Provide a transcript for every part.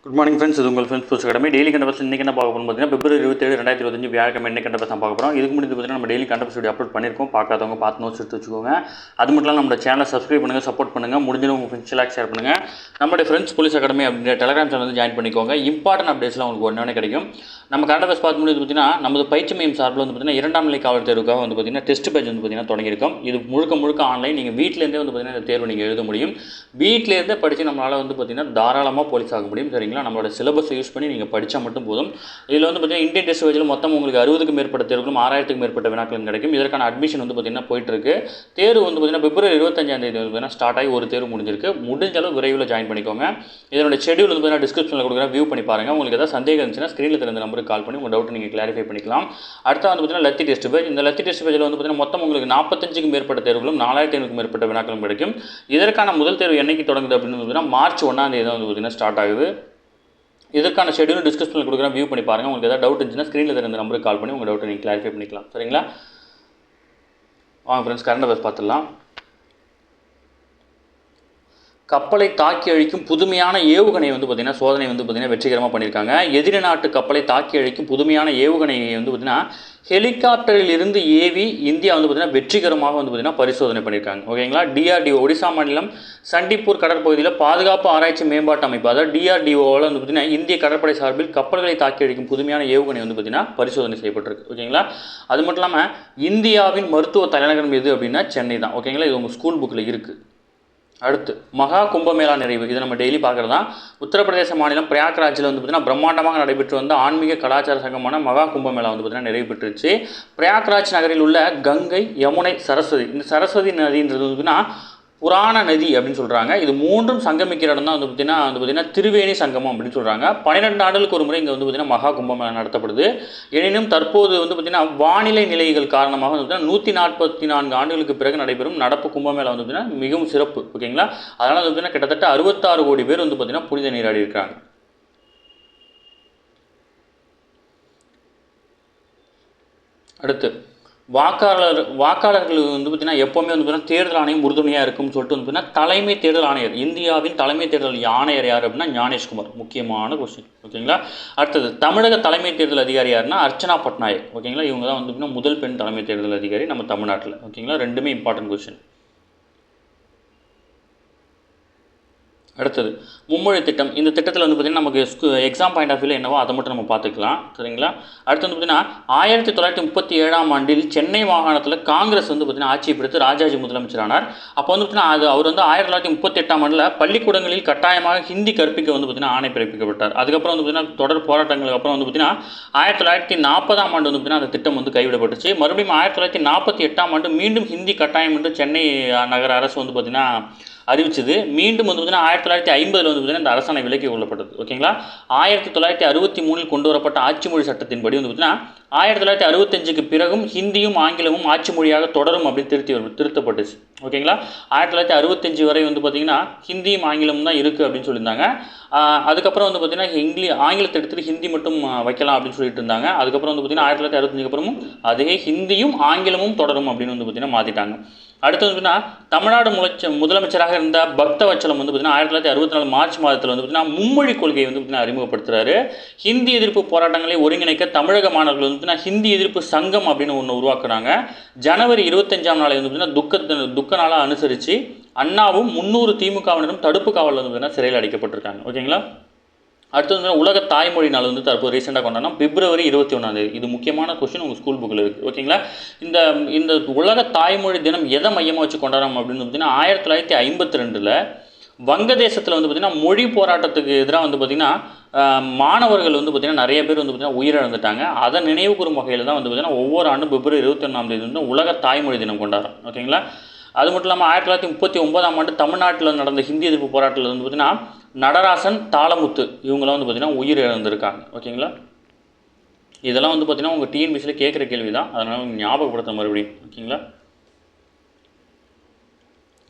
Good morning friends. இது உங்கள் friends புதுசு கடமை டெய்லி கண்ட பஸ் இன்றைக்கி என்ன பார்க்க போகணும் பார்த்தீங்கன்னா February 27, 2025 வியாழக்கிழமை என்ன கண்ட பஸ் தான் பார்க்க போகிறோம். இதுக்கு முன்னாடி பார்த்தீங்கன்னா நம்ம டெய்லி கண்ட பஸ் வீடியோ அப்லோட் பண்ணியிருக்கோம். பார்க்காதவங்க பார்த்து நோட்ஸ் எடுத்து வச்சுக்கோங்க. அது மட்டும் இல்லாமல் நம்ம சேனலை சப்ஸ்கிரைப் பண்ணுங்கள், சப்போர்ட் பண்ணுங்கள். முடிஞ்சவங்க உங்கள் ஃப்ரெண்ட்ஸ் எல்லாம் ஷேர் பண்ணுங்கள். நம்மளுடைய ஃப்ரெண்ட்ஸ் போலீஸ் அகாடமி அப்படின்ற டெலிகிராம் சேனல் வந்து ஜாயின் பண்ணிக்கோங்க. இம்பார்ட்டன்ட் அப்டேட்ஸ்லாம் உங்களுக்கு ஒன்றே கிடைக்கும். நம்ம கண்ட பஸ் பார்த்து முடியாது பார்த்தீங்கன்னா நமது பயிற்சி மையம் சார்பில் வந்து பார்த்தீங்கன்னா 2ஆம் நிலை காவல் தேர்வுக்காக வந்து பார்த்தீங்கன்னா டெஸ்ட் பேஜ் வந்து பார்த்தீங்கன்னா தொடங்கியிருக்கோம். இது முழுக்க ஆன்லைன். நீங்கள் வீட்டிலேருந்தே வந்து பார்த்தீங்கன்னா இந்த தேர்வு நீங்கள் எழுத முடியும். வீட்டிலேருந்தே படித்து நம்மளால் வந்து பார்த்தீங்கன்னா தாராளமாக போலீஸ் ஆக முடியும். சரிங்களா? நம்மளோட சிலபஸ் யூஸ் பண்ணி நீங்கள் படித்தா மட்டும் போதும். இதில் வந்து பார்த்தீங்கன்னா இந்தியன் டெஸ்ட் பேஜில் மொத்தம் உங்களுக்கு 60க்கும் மேற்பட்ட தேர்வுகளும் 6000க்கும் மேற்பட்ட வினாக்களும் கிடைக்கும். இதற்கான அட்மிஷன் வந்து பார்த்தீங்கன்னா போயிட்டுருக்கு. தேர்வு வந்து பார்த்தீங்கன்னா February 25 வந்து பார்த்தீங்கன்னா ஸ்டார்ட் ஆகி ஒரு தேர்வு முடிஞ்சிருக்கு. முடிஞ்ச அளவு விரைவில் ஜாயின் பண்ணிக்கோங்க. இதனோட ஷெடியூல் வந்து பார்த்தீங்கன்னா டிஸ்கிரிப்ஷனில் கொடுக்குறேன், வியூ பண்ணி பாருங்கள். உங்களுக்கு ஏதாவது சந்தேகம் இருந்துச்சுன்னா ஸ்க்ரீனில் தெரிந்த நம்பருக்கு கால் பண்ணி உங்கள் டவுட் நீங்கள் கிளாரிஃபை பண்ணிக்கலாம். அடுத்து வந்து பார்த்தீங்கன்னா லத்தி டெஸ்ட் பேஜ். இந்த லத்தி டெஸ்ட் பேஜில் வந்து பார்த்தீங்கன்னா மொத்தம் உங்களுக்கு 45க்கும் மேற்பட்ட தேர்வுகளும் 4500க்கும் மேற்பட்ட வினாக்களும் கிடைக்கும். இதற்கான முதல் தேர்வு என்னைக்கு தொடங்குது அப்படின்னு பார்த்தீங்கன்னா March 1 தான் வந்து பார்த்தீங்கன்னா ஸ்டார்ட் ஆகுது. இதற்கான ஷெடியூல் டிஸ்கிரிப்ஷனில் கொடுக்குறேன், வியூ பண்ணி பாருங்கள். உங்களுக்கு ஏதாவது டவுட் இருந்துச்சுன்னா ஸ்க்ரீனில் தெரிந்த நம்பருக்கு கால் பண்ணி உங்கள் டவுட்டை நீங்கள் கிளாரிஃபை பண்ணிக்கலாம். சரிங்களா? வாங்க ஃப்ரெண்ட்ஸ், கரண்ட் அஃபேர்ஸ் பார்த்துடலாம். கப்பலை தாக்கி அழிக்கும் புதுமையான ஏவுகணை வந்து பார்த்திங்கன்னா சோதனை வந்து பார்த்திங்கன்னா வெற்றிகரமாக பண்ணியிருக்காங்க. எதிரி நாட்டு கப்பலை தாக்கி அழிக்கும் புதுமையான ஏவுகணையை வந்து பார்த்திங்கன்னா ஹெலிகாப்டரில் இருந்து ஏவி இந்தியா வந்து பார்த்திங்கன்னா வெற்றிகரமாக வந்து பார்த்திங்கன்னா பரிசோதனை பண்ணியிருக்காங்க. ஓகேங்களா? DRDO ஒடிசா மாநிலம் சண்டிப்பூர் கடற்பகுதியில் பாதுகாப்பு ஆராய்ச்சி மேம்பாட்டு அமைப்பு, அதாவது DRDOவில் வந்து பார்த்திங்கன்னா இந்திய கடற்படை சார்பில் கப்பல்களை தாக்கி அழிக்கும் புதுமையான ஏவுகணை வந்து பார்த்திங்கன்னா பரிசோதனை செய்யப்பட்டிருக்கு. ஓகேங்களா? அது மட்டும் இல்லாமல் இந்தியாவின் மருத்துவ தலைநகரம் எது அப்படின்னா சென்னை தான். ஓகேங்களா? இது உங்கள் ஸ்கூல் புக்கில் இருக்குது. அடுத்து மகா கும்பமேளா நிறைவு. இதை நம்ம டெய்லி பார்க்குறது தான். உத்தரப்பிரதேச மாநிலம் பிரயாக்ராஜில் வந்து பார்த்திங்கன்னா பிரம்மாண்டமாக நடைபெற்று வந்த ஆன்மீக கலாச்சார சங்கமான மகா கும்பமேளா வந்து பார்த்திங்கன்னா நிறைவு பெற்றுச்சு. பிரயாக்ராஜ் நகரில் உள்ள கங்கை, யமுனை, சரஸ்வதி, இந்த சரஸ்வதி நதின்றது வந்து புராண நதி அப்படின்னு சொல்கிறாங்க. இது மூன்றும் சங்கமிக்கிற இடம் தான் வந்து பார்த்திங்கன்னா திரிவேணி சங்கமம் அப்படின்னு சொல்கிறாங்க. 12 ஆண்டுகளுக்கு ஒரு முறை இங்கே வந்து பார்த்திங்கன்னா மகா கும்பமேளா நடத்தப்படுது. எனினும் தற்போது வந்து பார்த்திங்கன்னா வானிலை நிலைகள் காரணமாக வந்து பார்த்திங்கன்னா 144 ஆண்டுகளுக்கு பிறகு நடைபெறும் நடப்பு கும்பமேளா வந்து பார்த்திங்கன்னா மிகவும் சிறப்பு. ஓகேங்களா? அதனால் வந்து பார்த்திங்கன்னா கிட்டத்தட்ட 66 கோடி பேர் வந்து பார்த்திங்கன்னா புனித நீராடி இருக்காங்க. அடுத்து வாக்காளர்கள் வந்து பார்த்திங்கன்னா எப்போவுமே வந்து பார்த்திங்கன்னா தேர்தல் ஆணையம் உறுதுணையாக இருக்கும்னு சொல்லிட்டு வந்து பார்த்திங்கன்னா தலைமை தேர்தல் ஆணையர், இந்தியாவின் தலைமை தேர்தல் ஆணையர் யார் அப்படின்னா ஞானேஷ்குமார். முக்கியமான கொஸ்டின். ஓகேங்களா? அடுத்தது தமிழக தலைமை தேர்தல் அதிகாரி யாருன்னா அர்ச்சனா பட்நாயக். ஓகேங்களா? இவங்க தான் வந்து பார்த்திங்கன்னா முதல் பெண் தலைமை தேர்தல் அதிகாரி நம்ம தமிழ்நாட்டில். ஓகேங்களா? ரெண்டுமே இம்பார்ட்டன்ட் கொஸ்டின். அடுத்தது மும்மொழி திட்டம். இந்த திட்டத்தில் வந்து பார்த்திங்கன்னா நமக்கு எக்ஸாம் பாயிண்ட் ஆஃப் வியூவில் என்னவோ அதை மட்டும் நம்ம பார்த்துக்கலாம். சரிங்களா? அடுத்து வந்து பார்த்திங்கன்னா 1937ஆம் ஆண்டில் சென்னை மாகாணத்தில் காங்கிரஸ் வந்து பார்த்திங்கன்னா ஆட்சியை பிடித்து ராஜாஜி முதலமைச்சரானார். அப்போ வந்து பார்த்திங்கன்னா அவர் வந்து 1938ஆம் ஆண்டில் பள்ளிக்கூடங்களில் கட்டாயமாக ஹிந்தி கற்பிக்க வந்து பார்த்திங்கன்னா ஆணை பிறப்பிக்கப்பட்டார். அதுக்கப்புறம் வந்து பார்த்திங்கன்னா தொடர் போராட்டங்களுக்கு அப்புறம் வந்து பார்த்திங்கன்னா 1940ஆம் ஆண்டு வந்து பார்த்திங்கன்னா அந்த திட்டம் வந்து கைவிடப்பட்டுச்சு. மறுபடியும் 1948ஆம் ஆண்டு மீண்டும் ஹிந்தி கட்டாயம் என்று சென்னை நகர அரசு வந்து பார்த்திங்கன்னா அறிவிச்சது. மீண்டும் வந்து பார்த்திங்கன்னா 1950 வந்து பார்த்திங்கன்னா இந்த அரசாணை விலக்கி கொள்ளப்பட்டது. ஓகேங்களா? 1963 கொண்டு வரப்பட்ட ஆட்சி மொழி சட்டத்தின்படி வந்து பார்த்திங்கன்னா 1965க்கு பிறகும் ஹிந்தியும் ஆங்கிலமும் ஆட்சி மொழியாக தொடரும் அப்படின்னு திருத்தப்பட்டுச்சு. ஓகேங்களா? 1965 வரை வந்து பார்த்திங்கன்னா ஹிந்தியும் ஆங்கிலமும் தான் இருக்குது அப்படின்னு சொல்லியிருந்தாங்க. அதுக்கப்புறம் வந்து பார்த்திங்கன்னா ஆங்கிலத்தை எடுத்துகிட்டு ஹிந்தி மட்டும் வைக்கலாம் அப்படின்னு சொல்லிட்டு இருந்தாங்க. அதுக்கப்புறம் வந்து பார்த்திங்கன்னா 1965 அப்புறமும் அதே ஹிந்தியும் ஆங்கிலமும் தொடரும் அப்படின்னு வந்து பார்த்திங்கன்னா மாற்றிட்டாங்க. அடுத்து வந்து தமிழ்நாடு முதலமைச்சராக இருந்த பக்தவச்சலம் வந்து பார்த்திங்கன்னா 1964 மார்ச் மாதத்தில் வந்து பார்த்திங்கன்னா மும்மொழி கொள்கையை வந்து பார்த்திங்கன்னா அறிமுகப்படுத்துகிறாரு. ஹிந்தி எதிர்ப்பு போராட்டங்களை ஒருங்கிணைக்க தமிழக மாணவர்கள் வந்து பார்த்திங்கன்னா ஹிந்தி எதிர்ப்பு சங்கம் அப்படின்னு ஒன்று உருவாக்குறாங்க. ஜனவரி 25ஆம் நாளை வந்து பார்த்திங்கன்னா துக்க நாளாக அனுசரித்து அண்ணாவும் 300 திமுகவினரும் தடுப்பு காவலில் வந்து பார்த்திங்கன்னா சிறையில் அடைக்கப்பட்டிருக்காங்க. ஓகேங்களா? அடுத்து வந்து உலக தாய்மொழி நாள் வந்து தற்போது ரீசெண்டாக கொண்டாடணும், February 21. இது முக்கியமான கொஸ்டின் உங்கள் ஸ்கூல் புக்கில் இருக்குது. ஓகேங்களா? இந்த உலக தாய்மொழி தினம் எதை மையமாக வச்சு கொண்டாடுறோம் அப்படின்னு பார்த்தீங்கன்னா 1952 வங்கதேசத்தில் வந்து பார்த்திங்கன்னா மொழி போராட்டத்துக்கு எதிராக வந்து பார்த்திங்கன்னா மாணவர்கள் வந்து பார்த்திங்கன்னா நிறைய பேர் வந்து பார்த்திங்கன்னா உயிரிழந்துட்டாங்க. அதை நினைவு கூறும் வகையில் தான் வந்து பார்த்திங்கன்னா ஒவ்வொரு ஆண்டும் February 21 வந்து உலக தாய்மொழி தினம் கொண்டாடுறோம். ஓகேங்களா? அது மட்டும் இல்லாமல் 1939ஆம் ஆண்டு தமிழ்நாட்டில் நடந்த ஹிந்தி எதிர்ப்பு போராட்டத்தில் வந்து பார்த்திங்கன்னா நடராசன், தாளமுத்து இவங்களாம் வந்து பார்த்திங்கன்னா உயிர் இழந்திருக்காங்க. ஓகேங்களா? இதெல்லாம் வந்து பார்த்திங்கன்னா உங்கள் டிஎன்பிசியில் கேட்குற கேள்வி தான், அதனால் ஞாபகப்படுத்த மறுபடியும். ஓகேங்களா?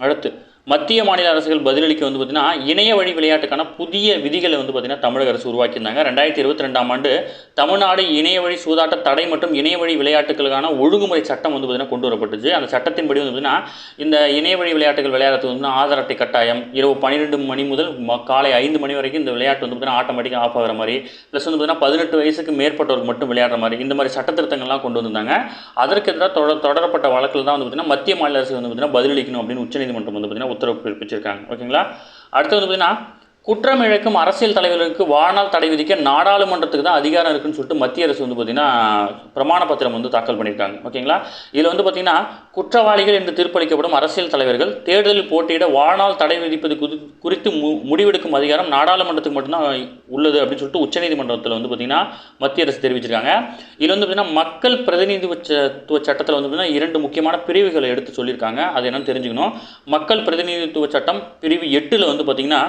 அடுத்து மத்திய மாநில அரசுகள் பதிலளிக்க வந்து பார்த்திங்கன்னா இணைய வழி விளையாட்டுக்கான புதிய விதிகளை வந்து பார்த்திங்கன்னா தமிழக அரசு உருவாக்கியிருந்தாங்க. 2022ஆம் ஆண்டு தமிழ்நாடு இணைய வழி சூதாட்ட தடை மற்றும் இணைய வழி விளையாட்டுகளுக்கான ஒழுங்குமுறை சட்டம் வந்து பார்த்திங்கன்னா கொண்டு வரப்பட்டுச்சு. அந்த சட்டத்தின்படி வந்து பார்த்திங்கன்னா இந்த இணைய வழி விளையாட்டுகள் விளையாடுறது வந்து ஆதார் அட்டை கட்டாயம், இரவு 12 மணி முதல் காலை 5 மணி வரைக்கும் இந்த விளையாட்டு வந்து பார்த்திங்கன்னா ஆட்டோமேட்டிக்காக ஆஃப் ஆகிற மாதிரி, ப்ளஸ் வந்து பார்த்திங்கன்னா 18 வயசுக்கு மேற்பட்டவருக்கு மட்டும் விளையாடுற மாதிரி இந்த மாதிரி சட்டத்திருத்தங்கள்லாம் கொண்டு வந்தாங்க. அதற்கு எதிராக தொடரப்பட்ட வழக்கில் தான் வந்து பார்த்திங்கன்னா மத்திய மாநில அரசு வந்து பார்த்திங்கன்னா பதிலளிக்கணும் அப்படின்னு உச்சநீதிமன்றம் வந்து பார்த்திங்கன்னா உத்தரவு பிறப்பிச்சிருக்காங்க. ஓகேங்களா. அடுத்து வந்து பார்த்திங்கன்னா குற்றம் இழைக்கும் அரசியல் தலைவர்களுக்கு வாழ்நாள் தடை விதிக்க நாடாளுமன்றத்துக்கு தான் அதிகாரம் இருக்குன்னு சொல்லிட்டு மத்திய அரசு வந்து பார்த்திங்கன்னா பிரமாண பத்திரம் வந்து தாக்கல் பண்ணியிருக்காங்க. ஓகேங்களா. இதில் வந்து பார்த்திங்கன்னா குற்றவாளிகள் என்று தீர்ப்பளிக்கப்படும் அரசியல் தலைவர்கள் தேர்தலில் போட்டியிட வாழ்நாள் தடை விதிப்பது குறித்து முடிவெடுக்கும் அதிகாரம் நாடாளுமன்றத்துக்கு மட்டும்தான் உள்ளது அப்படின்னு சொல்லிட்டு உச்சநீதிமன்றத்தில் வந்து பார்த்திங்கன்னா மத்திய அரசு தெரிவிச்சிருக்காங்க. இதில் வந்து பார்த்திங்கன்னா மக்கள் பிரதிநிதித்துவ சட்டத்தில் வந்து பார்த்திங்கன்னா 2 முக்கியமான பிரிவுகளை எடுத்து சொல்லியிருக்காங்க. அது என்னன்னு தெரிஞ்சுக்கணும். மக்கள் பிரதிநிதித்துவ சட்டம் பிரிவு 8 வந்து பார்த்திங்கன்னா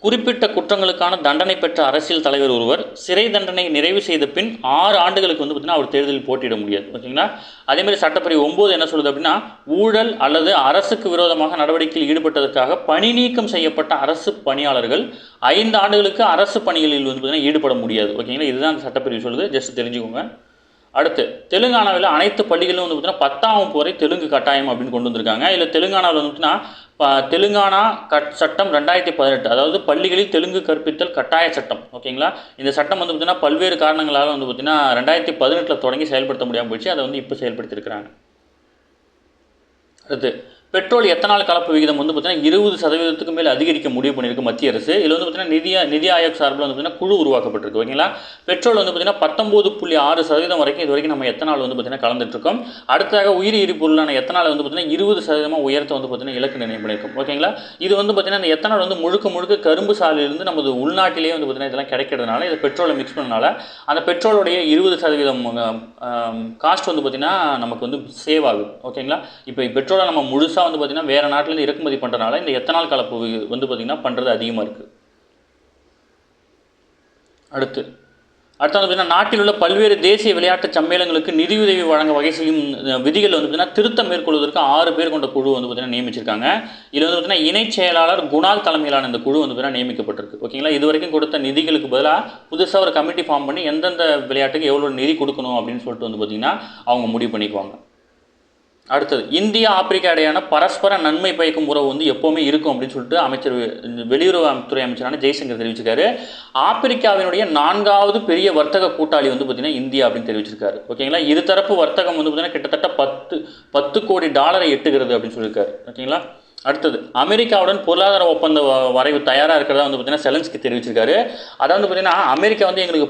குறிப்பிட்ட குற்றங்களுக்கான தண்டனை பெற்ற அரசியல் தலைவர் ஒருவர் சிறை தண்டனை நிறைவு செய்த பின் 6 ஆண்டுகளுக்கு வந்து பார்த்திங்கன்னா அவர் தேர்தலில் போட்டியிட முடியாது. ஓகேங்களா. அதேமாதிரி சட்டப்பிரிவு 9 என்ன சொல்லுது அப்படின்னா ஊழல் அல்லது அரசுக்கு விரோதமாக நடவடிக்கையில் ஈடுபட்டதற்காக பணி நீக்கம் செய்யப்பட்ட அரசு பணியாளர்கள் 5 ஆண்டுகளுக்கு அரசு பணிகளில் வந்து பார்த்திங்கன்னா ஈடுபட முடியாது. ஓகேங்களா. இதுதான் அந்த சட்டப்பிரிவு சொல்லுது. ஜஸ்ட் தெரிஞ்சுக்கோங்க. அடுத்து தெலுங்கானாவில் அனைத்து பள்ளிகளும் வந்து பார்த்திங்கன்னா 10ஆம் வகுப்பு வரை தெலுங்கு கட்டாயம் அப்படின்னு கொண்டு வந்திருக்காங்க. இதில் தெலுங்கானாவில் வந்து பார்த்திங்கன்னா தெலுங்கானா சட்டம் 2018, அதாவது பள்ளிகளில் தெலுங்கு கற்பித்தல் கட்டாய சட்டம். ஓகேங்களா. இந்த சட்டம் வந்து பார்த்திங்கன்னா பல்வேறு காரணங்களால் வந்து பார்த்திங்கன்னா 2018 தொடங்கி செயல்படுத்த முடியாமல் போயிடுச்சு. அதை வந்து இப்போ செயல்படுத்தியிருக்கிறாங்க. அடுத்து பெட்ரோல் எத்தனால் கலப்பு விகிதம் வந்து பார்த்திங்கன்னா 20% மேல் அதிகரிக்க முடிவு பண்ணியிருக்கு மத்திய அரசு. இதில் வந்து பார்த்திங்கன்னா நிதி ஆயோக் சார்பில் வந்து பார்த்திங்கன்னா குழு உருவாக்கப்பட்டிருக்கு. ஓகேங்களா. பெட்ரோல் வந்து பார்த்திங்கன்னா 19.6% வரைக்கும் இது வரைக்கும் நம்ம எத்தனால் வந்து பார்த்திங்கன்னா கலந்துட்டுருக்கோம். அடுத்ததாக உயிரி எரிபொருளான எத்தனால் வந்து பார்த்திங்கன்னா 20% உயர்த்த வந்து பார்த்திங்கன்னா இலக்கு நிர்ணயம் பண்ணியிருக்கும். ஓகேங்களா. இது வந்து பார்த்திங்கன்னா இந்த எத்தனால் வந்து முழுக்க கரும்பு சாலையிலிருந்து நமது உள்நாட்டிலேயே வந்து பார்த்திங்கன்னா இதெல்லாம் கிடைக்கிறதுனால இதை பெட்ரோலை மிக்ஸ் பண்ணனால அந்த பெட்ரோலுடைய 20% காஸ்ட் வந்து பார்த்திங்கன்னா நமக்கு வந்து சேவ் ஆகுது. ஓகேங்களா. இப்போ பெட்ரோலை நம்ம முழுசாக வந்து பார்த்திங்கன்னா வேறு நாட்டிலேருந்து இறக்குமதி பண்ணுறதுனால இந்த எத்தனால் கலப்பு வந்து பார்த்திங்கன்னா பண்ணுறது அதிகமாக இருக்குது. அடுத்து வந்து பார்த்திங்கன்னா நாட்டில் உள்ள பல்வேறு தேசிய விளையாட்டு சம்மேளங்களுக்கு நிதியுதவி வழங்க வகை செய்யும் விதிகள் வந்து பார்த்திங்கன்னா திருத்தம் மேற்கொள்வதற்கு 6 பேர் கொண்ட குழு வந்து பார்த்திங்கன்னா நியமிச்சிருக்காங்க. இதில் வந்து பார்த்திங்கன்னா இணைச் செயலாளர் குணால் தலைமையிலான இந்த குழு வந்து பார்த்திங்கன்னா நியமிக்கப்பட்டிருக்கு. ஓகேங்களா. இது வரைக்கும் கொடுத்த நிதிகளுக்கு பதிலாக புதுசாக ஒரு கமிட்டி ஃபார்ம் பண்ணி எந்தெந்த விளையாட்டுக்கு எவ்வளோ நிதி கொடுக்கணும் அப்படின்னு சொல்லிட்டு வந்து பார்த்திங்கன்னா அவங்க முடிவு பண்ணிக்குவாங்க. அடுத்தது இந்தியா ஆப்பிரிக்கா இடையான பரஸ்பர நன்மை பயக்கும் உறவு வந்து எப்போவுமே இருக்கும் அப்படின்னு சொல்லிட்டு வெளியுறவுத்துறை அமைச்சரான ஜெய்சங்கர் தெரிவிச்சிருக்காரு. ஆப்பிரிக்காவினுடைய 4வது பெரிய வர்த்தக கூட்டாளி வந்து பார்த்திங்கன்னா இந்தியா அப்படின்னு தெரிவிச்சிருக்காரு. ஓகேங்களா. இருதரப்பு வர்த்தகம் வந்து பார்த்திங்கன்னா கிட்டத்தட்ட $10 கோடி எட்டுகிறது அப்படின்னு சொல்லியிருக்காரு. ஓகேங்களா. அடுத்தது அமெரிக்காவுடன் பொருளாதார ஒப்பந்த வரைவு தயாராக இருக்கிறதா வந்து பார்த்திங்கன்னா செலன்ஸ்கி தெரிவிச்சிருக்காரு. அதாவது பார்த்திங்கன்னா அமெரிக்கா வந்து எங்களுக்கு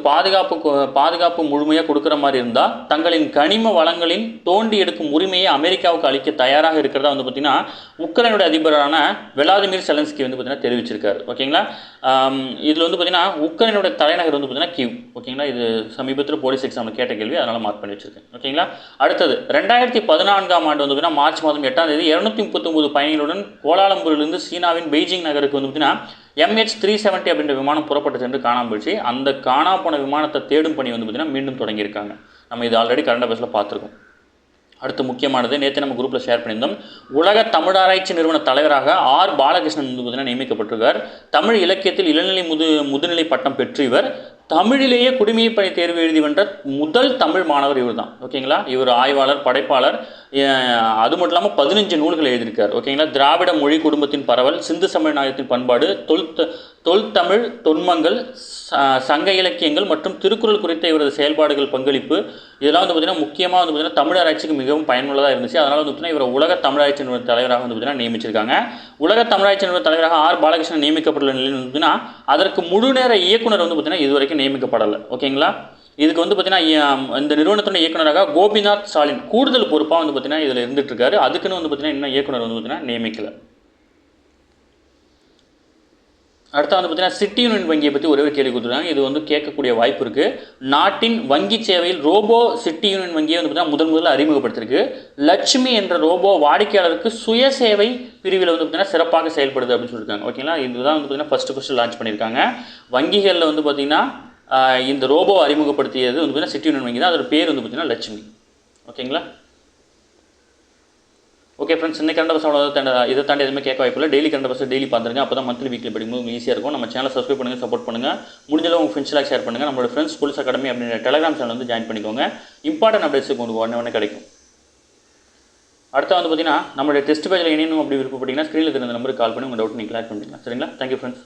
பாதுகாப்பு முழுமையாக கொடுக்குற மாதிரி இருந்தால் தங்களின் கனிம வளங்களின் தோண்டி எடுக்கும் உரிமையை அமெரிக்காவுக்கு அளிக்க தயாராக இருக்கிறதா வந்து பார்த்திங்கன்னா உக்ரைனுடைய அதிபரான விளாடிமிர் செலன்ஸ்கி வந்து பார்த்திங்கன்னா தெரிவிச்சிருக்காரு. ஓகேங்களா. இதில் வந்து பார்த்திங்கன்னா உக்ரைனுடைய தலைநகர் வந்து பார்த்திங்கன்னா கீவ். ஓகேங்களா. இது சமீபத்தில் போலீஸ் எக்ஸாமில் கேட்ட கேள்வி, அதனால் மார்க் பண்ணி வச்சுருக்கேன். ஓகேங்களா. அடுத்தது 2014ஆம் ஆண்டு வந்து பார்த்திங்கன்னா மார்ச் மாதம் 8ஆம் தேதி 239 பயணிகளுடன் கோலாலம்பூரிலிருந்து சீனாவின் பெய்ஜிங் நகருக்கு வந்து பார்த்திங்கன்னா MH370 அப்படின்ற விமானம் புறப்பட்டு சென்று காணாமல் போயிடுச்சு. அந்த காணா போன விமானத்தை தேடும் பணி வந்து பார்த்திங்கன்னா மீண்டும் தொடங்கியிருக்காங்க. நம்ம இது ஆல்ரெடி கரண்ட் அஃபேர்ஸில் பார்த்துருக்கோம். அடுத்து முக்கியமானது நேற்று நம்ம குரூப்பில் ஷேர் பண்ணியிருந்தோம். உலக தமிழாராய்ச்சி நிறுவன தலைவராக ஆர் பாலகிருஷ்ணன் வந்து பார்த்திங்கன்னா நியமிக்கப்பட்டிருக்கார். தமிழ் இலக்கியத்தில் இளநிலை முதுநிலை பட்டம் பெற்று இவர் தமிழிலேயே குடிமைப் பணி தேர்வு எழுதி வென்ற முதல் தமிழ் மாணவர் இவர் தான். ஓகேங்களா. இவர் ஆய்வாளர், படைப்பாளர், அது மட்டும் இல்லாமல் 15 நூல்கள் எழுதியிருக்கார். ஓகேங்களா. திராவிட மொழி குடும்பத்தின் பரவல், சிந்து சமய நாயகத்தின் பண்பாடு, தொல்தமிழ் தொன்மங்கள், சங்க இலக்கியங்கள் மற்றும் திருக்குறள் குறித்த இவரது செயல்பாடுகள் பங்களிப்பு இதெல்லாம் வந்து பார்த்திங்கன்னா முக்கியமாக வந்து பார்த்திங்கன்னா தமிழ் ஆராய்ச்சிக்கு மிகவும் பயனுள்ளதாக இருந்துச்சு. அதனால் வந்து பார்த்திங்கன்னா இவர் உலக தமிழாய்ச்சி நிறுவன தலைவராக வந்து பார்த்திங்கன்னா நியமிச்சிருக்காங்க. உலக தமிழாய்ச்சி நிறுவன தலைவராக ஆர் பாலகிருஷ்ணன் நியமிக்கப்பட்டுள்ள நிலையில் வந்து பார்த்திங்கன்னா அதற்கு முழு நேர இயக்குனர் வந்து பார்த்திங்கன்னா இது வரைக்கும் நியமிக்கப்படலை. ஓகேங்களா. இதுக்கு வந்து பார்த்திங்கன்னா இந்த நிறுவனத்துடைய இயக்குநராக கோபிநாத் ஸ்டாலின் கூடுதல் பொறுப்பாக வந்து பார்த்திங்கன்னா இதில் இருந்துட்டு இருக்காரு. அதுக்குன்னு வந்து பார்த்திங்கன்னா இன்னும் இயக்குனர் வந்து பார்த்திங்கன்னா நியமிக்கலை. அடுத்து வந்து பார்த்திங்கன்னா சிட்டி யூனியன் வங்கியை பற்றி ஒரே ஒரு கேள்வி கொடுத்துருக்காங்க. இது வந்து கேட்கக்கூடிய வாய்ப்பு இருக்குது. நாட்டின் வங்கி சேவையில் ரோபோ சிட்டி யூனியன் வங்கியை வந்து பார்த்திங்கன்னா முதல்ல அறிமுகப்படுத்திருக்கு. லட்சுமி என்ற ரோபோ வாடிக்கையாளருக்கு சுய சேவை பிரிவில் வந்து பார்த்திங்கன்னா சிறப்பாக செயல்படுது அப்படின்னு சொல்லியிருக்காங்க. ஓகேங்களா. இதுதான் வந்து பார்த்திங்கன்னா ஃபஸ்ட்டு லான்ச் பண்ணியிருக்காங்க. வங்கிகளில் வந்து பார்த்திங்கன்னா இந்த ரோபோ அறிமுகப்படுத்தியது வந்து பார்த்திங்கன்னா சிட்டி யூனியன் வங்கி தான். அதோட பேர் வந்து பார்த்திங்கன்னா லட்சுமி. ஓகேங்களா. ஓகே ஃப்ரெண்ட்ஸ், இன்னைக்கு கரண்ட் பஸ் இதை தாண்டி எதுவுமே கேட்க வாய்ப்பில்லை. டெய்லி கரண்ட் பஸ் டெய்லி பார்த்துருங்க. அப்போ தான் மந்த்லி வீக்லி படிக்கும்போது உங்களுக்கு ஈஸியாக இருக்கும். நம்ம சேனலை சப்ஸ்கிரைப் பண்ணுங்கள், சப்போர்ட் பண்ணுங்கள். முடிஞ்சளவு உங்கள் ஃப்ரெண்ட்ஸ்லாம் ஷேர் பண்ணுங்கள். நம்மளோட ஃப்ரெண்ட்ஸ் போலீஸ் அகாடமி அப்படின்ற டெலிகிராம் சேனல் வந்து ஜாயின் பண்ணிக்கோங்க. இம்பார்ட்டன்ட் அப்டேட்ஸ் உங்களுக்கு உடனே கிடைக்கும். அடுத்து வந்து பார்த்தீங்கன்னா நம்மளுடைய டெஸ்ட் பேஜில் இணையணும் அப்படி விருப்பப்பட்டீங்கன்னா ஸ்க்ரீனில் இருந்த நம்பருக்கு கால் பண்ணி உங்கள் டவுட் நீங்கள் கிளியர் பண்ணிக்கலாம். சரிங்களா? Thank you friends.